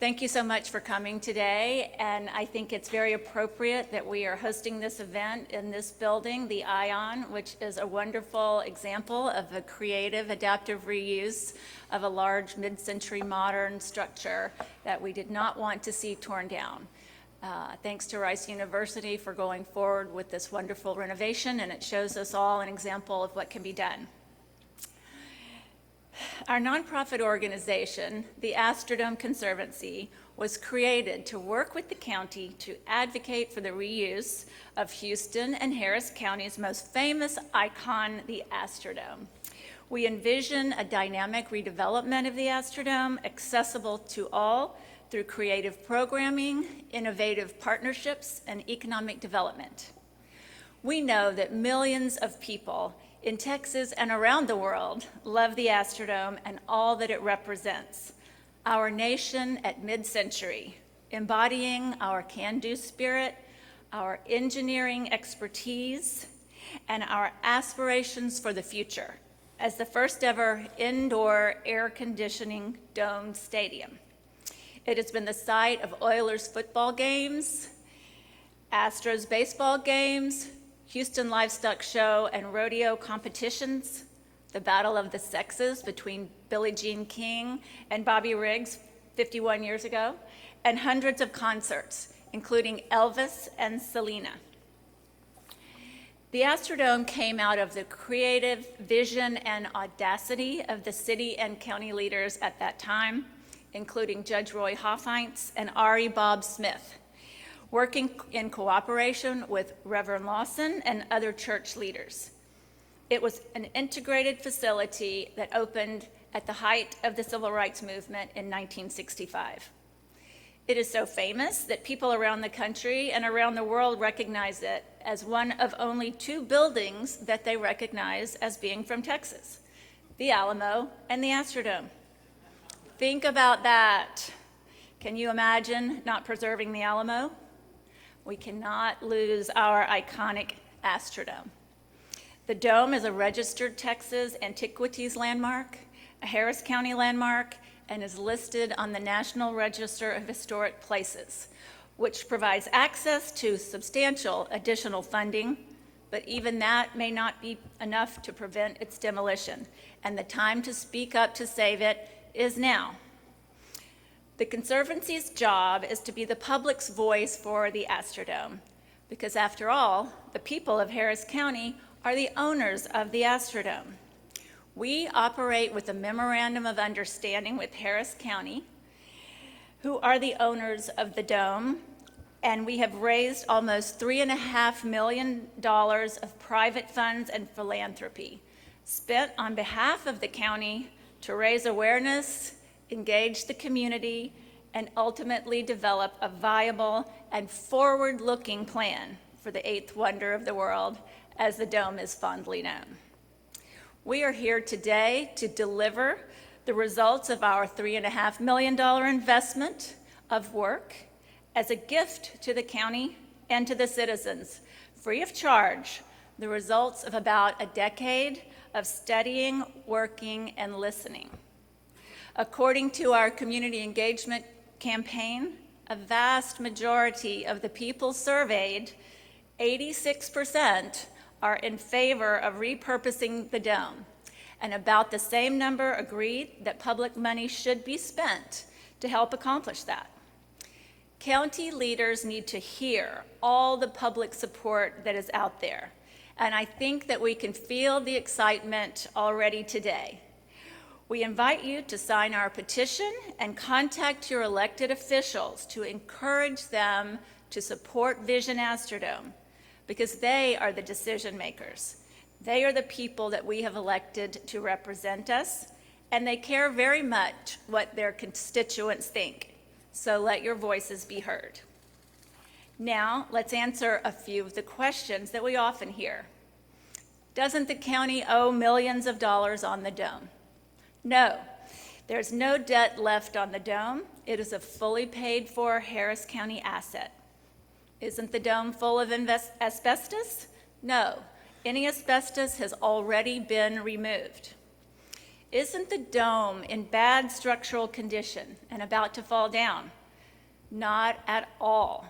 Thank you so much for coming today, and I think it's very appropriate that we are hosting this event in this building, the ION, which is a wonderful example of a creative adaptive reuse of a large mid-century modern structure that we did not want to see torn down. Thanks to Rice University for going forward with this wonderful renovation, and it shows us all an example of what can be done. Our nonprofit organization, the Astrodome Conservancy, was created to work with the county to advocate for the reuse of Houston and Harris County's most famous icon, the Astrodome. We envision a dynamic redevelopment of the Astrodome, accessible to all through creative programming, innovative partnerships, and economic development. We know that millions of people in Texas and around the world love the Astrodome and all that it represents. Our nation at mid-century, embodying our can-do spirit, our engineering expertise, and our aspirations for the future as the first ever indoor air conditioning domed stadium. It has been the site of Oilers football games, Astros baseball games, Houston Livestock Show and rodeo competitions, the Battle of the Sexes between Billie Jean King and Bobby Riggs 51 years ago, and hundreds of concerts, including Elvis and Selena. The Astrodome came out of the creative vision and audacity of the city and county leaders at that time, including Judge Roy Hoffheinz and Ari Bob Smith, working in cooperation with Reverend Lawson and other church leaders. It was an integrated facility that opened at the height of the Civil Rights Movement in 1965. It is so famous that people around the country and around the world recognize it as one of only two buildings that they recognize as being from Texas, the Alamo and the Astrodome. Think about that. Can you imagine not preserving the Alamo? We cannot lose our iconic Astrodome. The Dome is a registered Texas Antiquities Landmark, a Harris County landmark, and is listed on the National Register of Historic Places, which provides access to substantial additional funding, but even that may not be enough to prevent its demolition, and the time to speak up to save it is now. The Conservancy's job is to be the public's voice for the Astrodome, because after all, the people of Harris County are the owners of the Astrodome. We operate with a memorandum of understanding with Harris County, who are the owners of the Dome, and we have raised almost $3.5 million of private funds and philanthropy, spent on behalf of the county to raise awareness, engage the community, and ultimately develop a viable and forward-looking plan for the eighth wonder of the world, as the Dome is fondly known. We are here today to deliver the results of our $3.5 million investment of work as a gift to the county and to the citizens, free of charge, the results of about a decade of studying, working, and listening. According to our community engagement campaign, a vast majority of the people surveyed, 86%, are in favor of repurposing the Dome, and about the same number agreed that public money should be spent to help accomplish that. County leaders need to hear all the public support that is out there, and I think that we can feel the excitement already today. We invite you to sign our petition and contact your elected officials to encourage them to support Vision Astrodome, because they are the decision makers. They are the people that we have elected to represent us, and they care very much what their constituents think. So let your voices be heard. Now, let's answer a few of the questions that we often hear. Doesn't the county owe millions of dollars on the Dome? No, there's no debt left on the Dome. It is a fully paid for Harris County asset. Isn't the Dome full of asbestos? No, any asbestos has already been removed. Isn't the dome in bad structural condition and about to fall down? Not at all.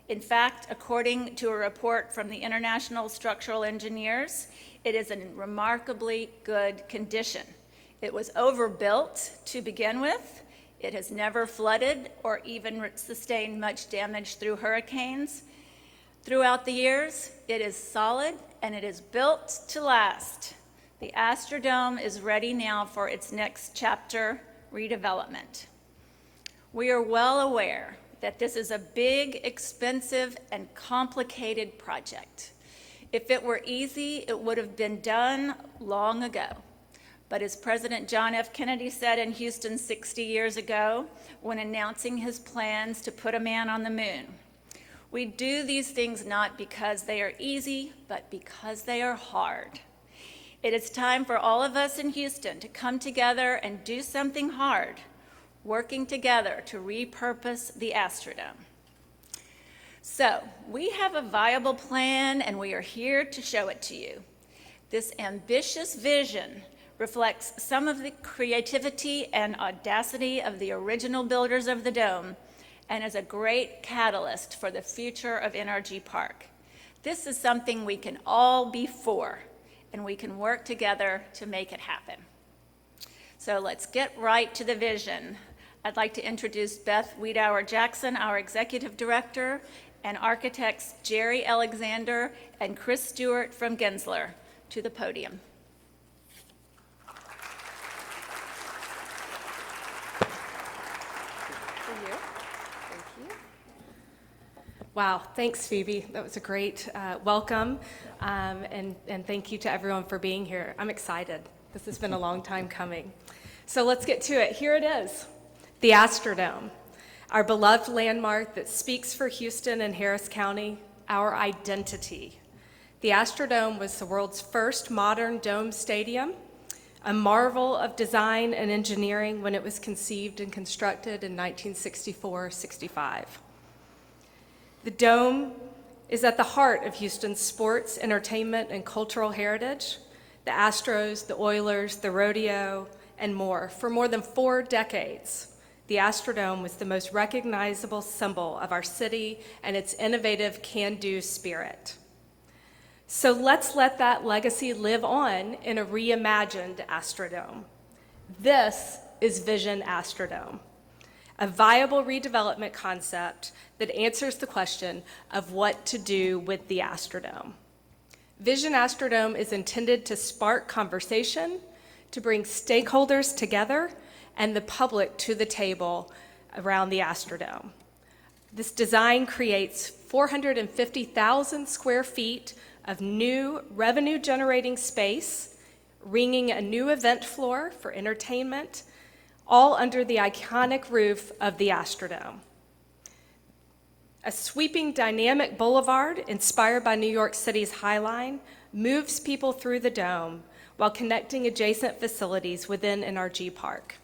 In fact, according to a report from the International Structural Engineers, it is in remarkably good condition. It was overbuilt to begin with. It has never flooded or even sustained much damage through hurricanes. Throughout the years, it is solid and it is built to last. The Astrodome is ready now for its next chapter, redevelopment. We are well aware that this is a big, expensive, and complicated project. If it were easy, it would have been done long ago. But as President John F. Kennedy said in Houston 60 years ago, when announcing his plans to put a man on the moon, we do these things not because they are easy, but because they are hard. It is time for all of us in Houston to come together and do something hard, working together to repurpose the Astrodome. So, we have a viable plan and we are here to show it to you. This ambitious vision reflects some of the creativity and audacity of the original builders of the dome and is a great catalyst for the future of NRG Park. This is something we can all be for, and we can work together to make it happen. So let's get right to the vision. I'd like to introduce Beth Wiedauer-Jackson, our Executive Director, and architects Jerry Alexander and Chris Stewart from Gensler to the podium. Wow, thanks, Phoebe. That was a great welcome, and thank you to everyone for being here. I'm excited. This has been a long time coming. So let's get to it. Here it is, the Astrodome, our beloved landmark that speaks for Houston and Harris County, our identity. The Astrodome was the world's first modern dome stadium, a marvel of design and engineering when it was conceived and constructed in 1964-65. The Dome is at the heart of Houston's sports, entertainment, and cultural heritage. The Astros, the Oilers, the rodeo, and more. For more than 4 decades, the Astrodome was the most recognizable symbol of our city and its innovative can-do spirit. So let's let that legacy live on in a reimagined Astrodome. This is Vision Astrodome, a viable redevelopment concept that answers the question of what to do with the Astrodome. Vision Astrodome is intended to spark conversation, to bring stakeholders together, and the public to the table around the Astrodome. This design creates 450,000 square feet of new revenue-generating space, ringing a new event floor for entertainment, all under the iconic roof of the Astrodome. A sweeping dynamic boulevard inspired by New York City's High Line moves people through the dome while connecting adjacent facilities within NRG Park.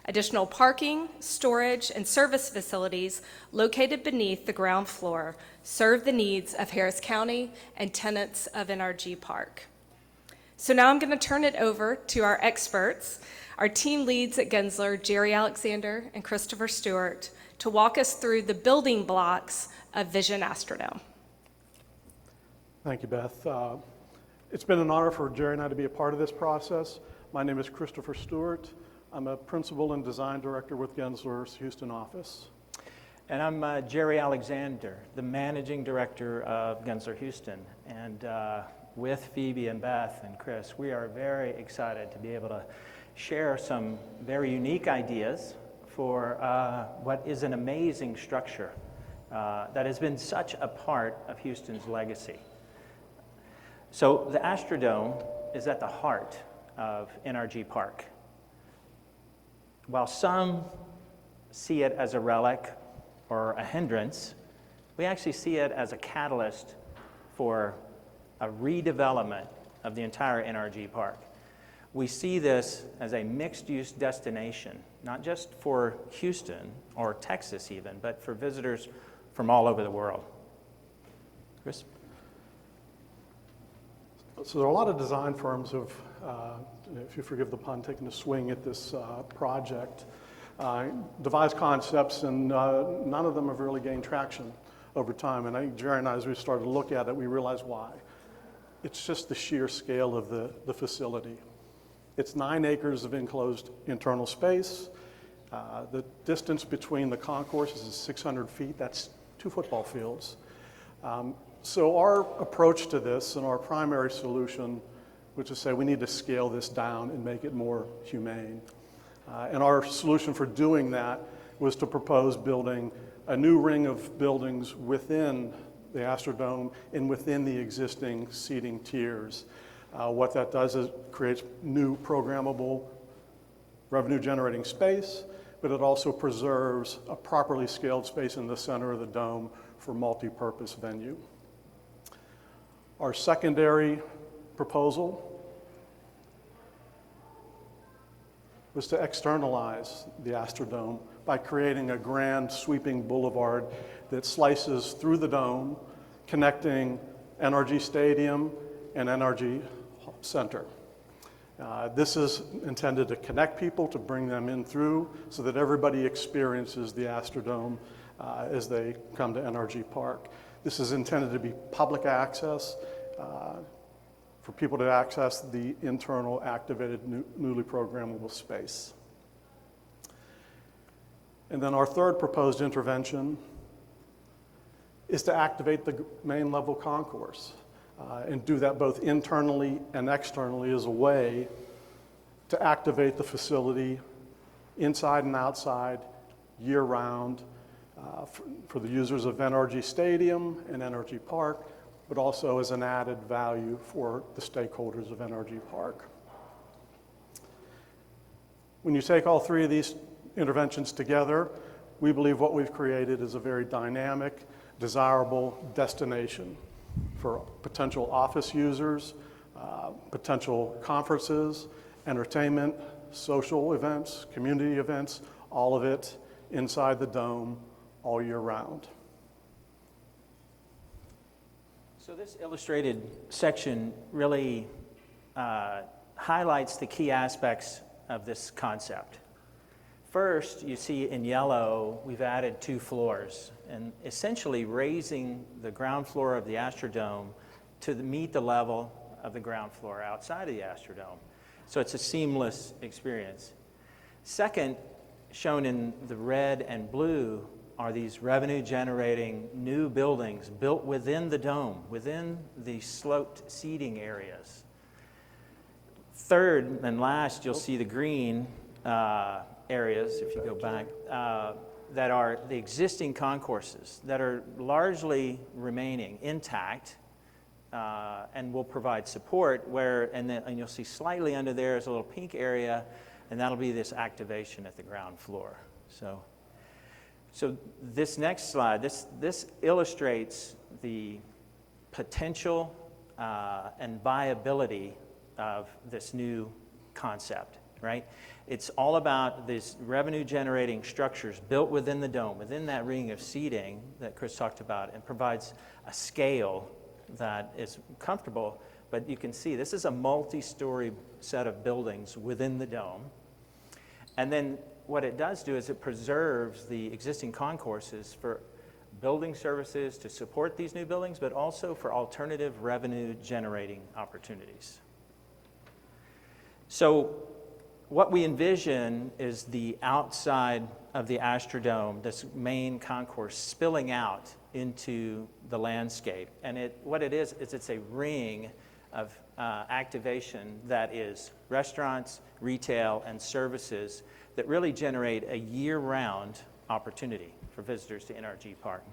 Additional parking, storage, and service facilities located beneath the ground floor serve the needs of Harris County and tenants of NRG Park. So now I'm going to turn it over to our experts, our team leads at Gensler, Jerry Alexander and Christopher Stewart, to walk us through the building blocks of Vision Astrodome. Thank you, Beth. It's been an honor for Jerry and I to be a part of this process. My name is Christopher Stewart. I'm a principal and design director with Gensler's Houston office. And I'm Jerry Alexander, the managing director of Gensler Houston. And with Phoebe and Beth and Chris, we are very excited to be able to share some very unique ideas for what is an amazing structure that has been such a part of Houston's legacy. So the Astrodome is at the heart of NRG Park. While some see it as a relic or a hindrance, we actually see it as a catalyst for a redevelopment of the entire NRG Park. We see this as a mixed-use destination, not just for Houston or Texas even, but for visitors from all over the world. Chris? So there are a lot of design firms who've if you forgive the pun, taken a swing at this project. Devised concepts, and none of them have really gained traction over time. And I think Jerry and I, as we started to look at it, we realized why. It's just the sheer scale of the facility. It's 9 acres of enclosed internal space. The distance between the concourses is 600 feet. That's 2 football fields. So our approach to this and our primary solution was to say we need to scale this down and make it more humane. And our solution for doing that was to propose building a new ring of buildings within the Astrodome and within the existing seating tiers. What that does is creates new programmable revenue-generating space, but it also preserves a properly scaled space in the center of the dome for multi-purpose venue. Our secondary proposal was to externalize the Astrodome by creating a grand sweeping boulevard that slices through the dome, connecting NRG Stadium and NRG Center. This is intended to connect people, to bring them in through, so that everybody experiences the Astrodome as they come to NRG Park. This is intended to be public access for people to access the internal activated newly programmable space. And then our third proposed intervention is to activate the main level concourse and do that both internally and externally as a way to activate the facility inside and outside year-round for the users of NRG Stadium and NRG Park, but also as an added value for the stakeholders of NRG Park. When you take all 3 of these interventions together, we believe what we've created is a very dynamic, desirable destination for potential office users, potential conferences, entertainment, social events, community events, all of it inside the dome all year round. So this illustrated section really highlights the key aspects of this concept. First, you see in yellow, we've added 2 floors, and essentially raising the ground floor of the Astrodome to meet the level of the ground floor outside of the Astrodome. So it's a seamless experience. Second, shown in the red and blue, are these revenue-generating new buildings built within the dome, within the sloped seating areas. Third and last, you'll see the green areas, if you go back, that are the existing concourses that are largely remaining intact and will provide support and you'll see slightly under there is a little pink area, and that'll be this activation at the ground floor. So this next slide, this illustrates the potential and viability of this new concept, right? It's all about these revenue-generating structures built within the dome, within that ring of seating that Chris talked about, and provides a scale that is comfortable. But you can see this is a multi-story set of buildings within the dome. And then what it does do is it preserves the existing concourses for building services to support these new buildings, but also for alternative revenue-generating opportunities. So what we envision is the outside of the Astrodome, this main concourse spilling out into the landscape. And what it is it's a ring of activation that is restaurants, retail, and services that really generate a year-round opportunity for visitors to NRG Park.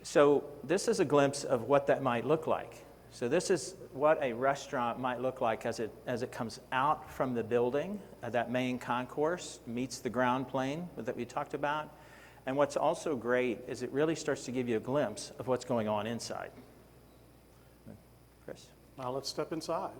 So this is a glimpse of what that might look like. So this is what a restaurant might look like as it comes out from the building. That main concourse meets the ground plane that we talked about. And what's also great is it really starts to give you a glimpse of what's going on inside. Chris? Now let's step inside.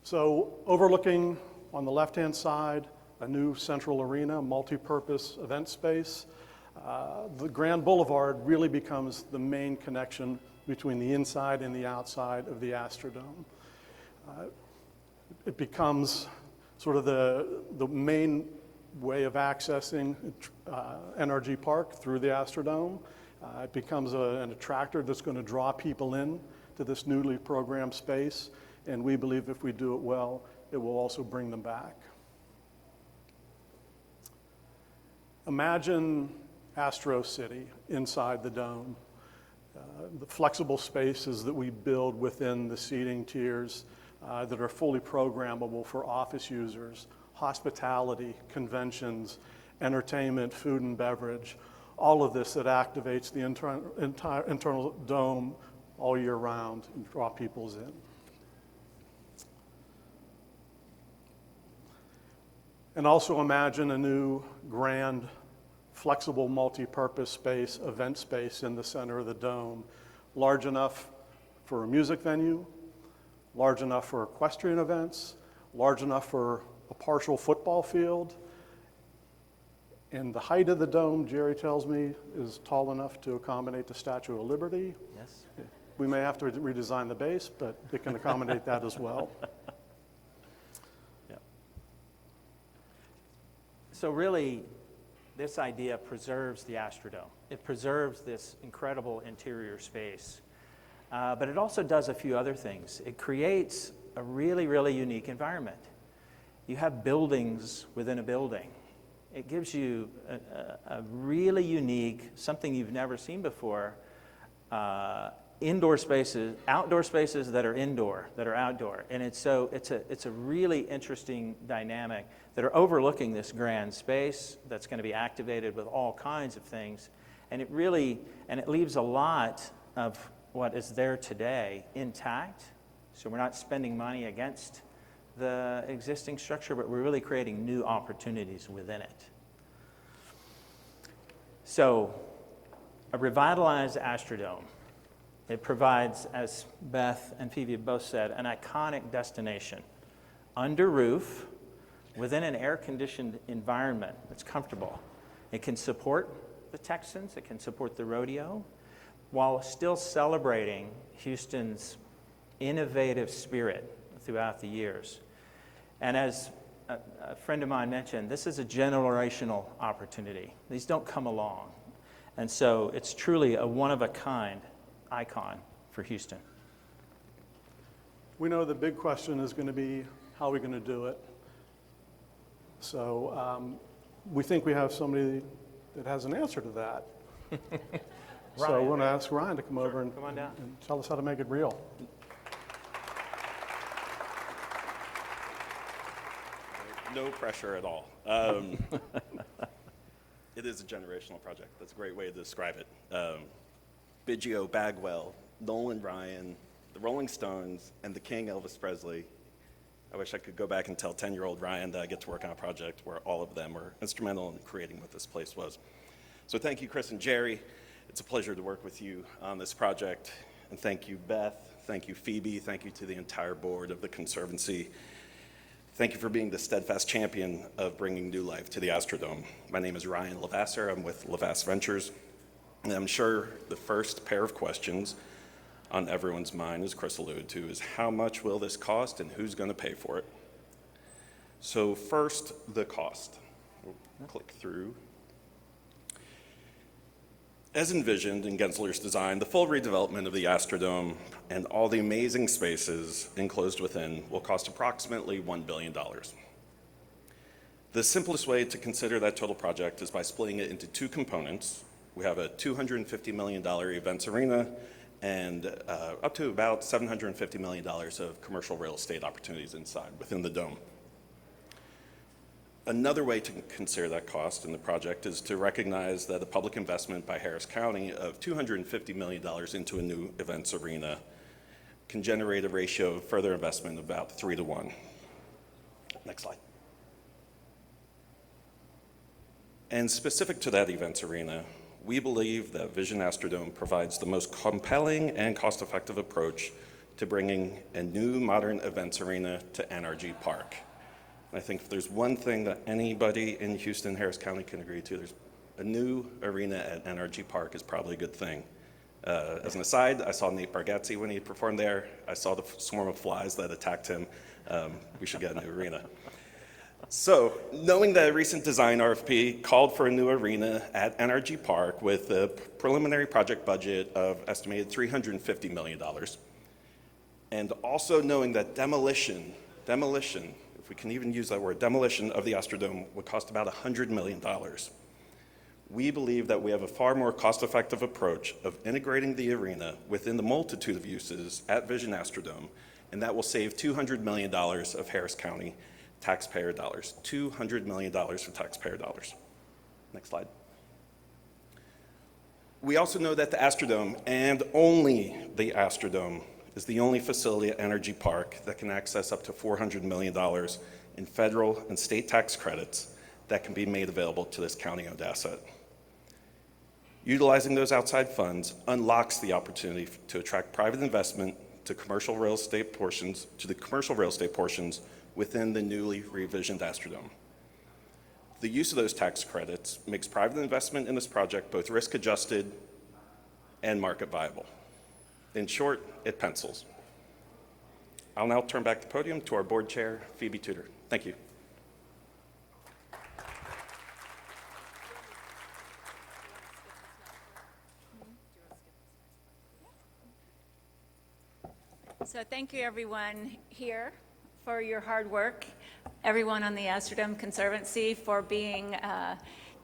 So overlooking on the left-hand side, a new central arena, multi-purpose event space. The Grand Boulevard really becomes the main connection between the inside and the outside of the Astrodome. It becomes sort of the main way of accessing NRG Park through the Astrodome. It becomes an attractor that's going to draw people in to this newly programmed space, and we believe if we do it well, it will also bring them back. Imagine Astro City inside the dome. The flexible spaces that we build within the seating tiers that are fully programmable for office users, hospitality, conventions, entertainment, food and beverage, all of this that activates the entire internal dome all year round and draw people in. And also imagine a new grand, flexible, multi-purpose space, event space in the center of the dome, large enough for a music venue, large enough for equestrian events, large enough for a partial football field. And the height of the dome, Jerry tells me, is tall enough to accommodate the Statue of Liberty. Yes. We may have to redesign the base, but it can accommodate that as well. Yeah. So really, this idea preserves the Astrodome. It preserves this incredible interior space. But it also does a few other things. It creates a really, really unique environment. You have buildings within a building. It gives you a really unique, something you've never seen before, indoor spaces, outdoor spaces that are indoor, that are outdoor. And it's a really interesting dynamic that are overlooking this grand space that's going to be activated with all kinds of things. And it leaves a lot of what is there today intact. So we're not spending money against the existing structure, but we're really creating new opportunities within it. So a revitalized Astrodome. It provides, as Beth and Phoebe both said, an iconic destination under roof within an air-conditioned environment that's comfortable. It can support the Texans, it can support the rodeo, while still celebrating Houston's innovative spirit throughout the years. And as a friend of mine mentioned, this is a generational opportunity. These don't come along. And so it's truly a one-of-a-kind icon for Houston. We know the big question is going to be, how are we going to do it? So we think we have somebody that has an answer to that. So we're going to ask Ryan to come over and tell us how to make it real. No pressure at all. It is a generational project. That's a great way to describe it. Biggio, Bagwell, Nolan Ryan, the Rolling Stones, and the King Elvis Presley. I wish I could go back and tell 10-year-old Ryan that I get to work on a project where all of them were instrumental in creating what this place was. So thank you, Chris and Jerry. It's a pleasure to work with you on this project. And thank you, Beth. Thank you, Phoebe. Thank you to the entire board of the Conservancy. Thank you for being the steadfast champion of bringing new life to the Astrodome. My name is Ryan Lavasser. I'm with Lavass Ventures. And I'm sure the first pair of questions on everyone's mind, as Chris alluded to, is how much will this cost and who's going to pay for it? So first, the cost. We'll click through. As envisioned in Gensler's design, the full redevelopment of the Astrodome and all the amazing spaces enclosed within will cost approximately $1 billion. The simplest way to consider that total project is by splitting it into two components. We have a $250 million events arena and up to about $750 million of commercial real estate opportunities inside within the dome. Another way to consider that cost in the project is to recognize that a public investment by Harris County of $250 million into a new events arena can generate a ratio of further investment of about 3 to 1. Next slide. And specific to that events arena, we believe that Vision Astrodome provides the most compelling and cost-effective approach to bringing a new modern events arena to NRG Park. I think if there's one thing that anybody in Houston, Harris County can agree to, there's a new arena at NRG Park is probably a good thing. As an aside, I saw Nate Bargatze when he performed there. I saw the swarm of flies that attacked him. We should get a new arena. So, knowing that a recent design RFP called for a new arena at NRG Park with a preliminary project budget of estimated $350 million, and also knowing that demolition, if we can even use that word, demolition of the Astrodome would cost about $100 million, we believe that we have a far more cost-effective approach of integrating the arena within the multitude of uses at Vision Astrodome, and that will save $200 million of Harris County taxpayer dollars. $200 million for taxpayer dollars. Next slide. We also know that the Astrodome, and only the Astrodome, is the only facility at NRG Park that can access up to $400 million in federal and state tax credits that can be made available to this county-owned asset. Utilizing those outside funds unlocks the opportunity to attract private investment to the commercial real estate portions within the newly revisioned Astrodome. The use of those tax credits makes private investment in this project both risk-adjusted and market viable. In short, it pencils. I'll now turn back the podium to our board chair, Phoebe Tudor. Thank you. So thank you, everyone here, for your hard work, everyone on the Astrodome Conservancy for being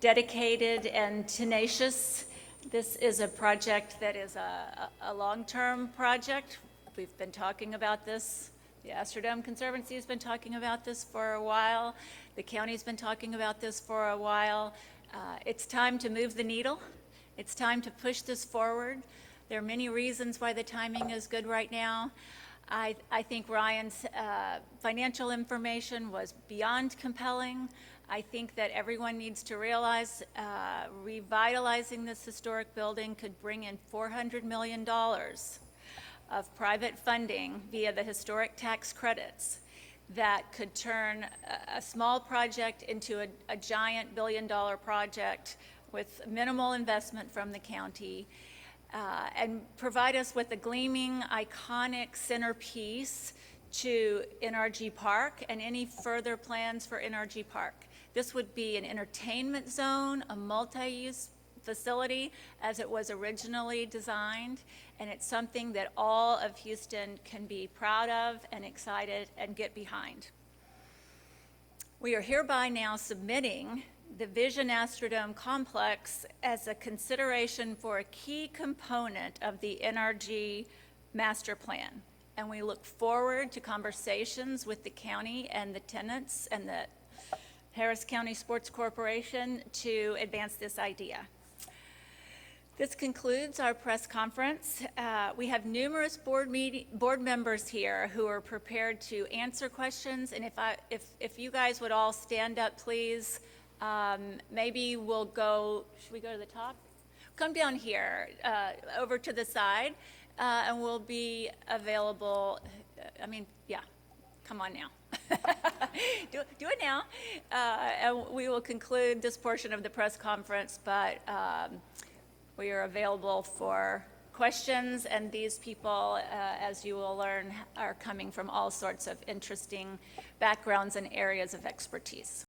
dedicated and tenacious. This is a project that is a long-term project. We've been talking about this. The Astrodome Conservancy has been talking about this for a while. The county's been talking about this for a while. It's time to move the needle. It's time to push this forward. There are many reasons why the timing is good right now. I think Ryan's financial information was beyond compelling. I think that everyone needs to realize revitalizing this historic building could bring in $400 million of private funding via the historic tax credits that could turn a small project into a giant billion-dollar project with minimal investment from the county. And provide us with a gleaming, iconic centerpiece to NRG Park and any further plans for NRG Park. This would be an entertainment zone, a multi-use facility as it was originally designed, and it's something that all of Houston can be proud of and excited and get behind. We are hereby now submitting the Vision Astrodome complex as a consideration for a key component of the NRG master plan. And we look forward to conversations with the county and the tenants and the Harris County Sports Corporation to advance this idea. This concludes our press conference. We have numerous board members here who are prepared to answer questions. And if you guys would all stand up, please. Maybe we'll go, should we go to the top? Come down here, over to the side, and we'll be available. Come on now. Do it now. And we will conclude this portion of the press conference, but we are available for questions, and these people, as you will learn, are coming from all sorts of interesting backgrounds and areas of expertise.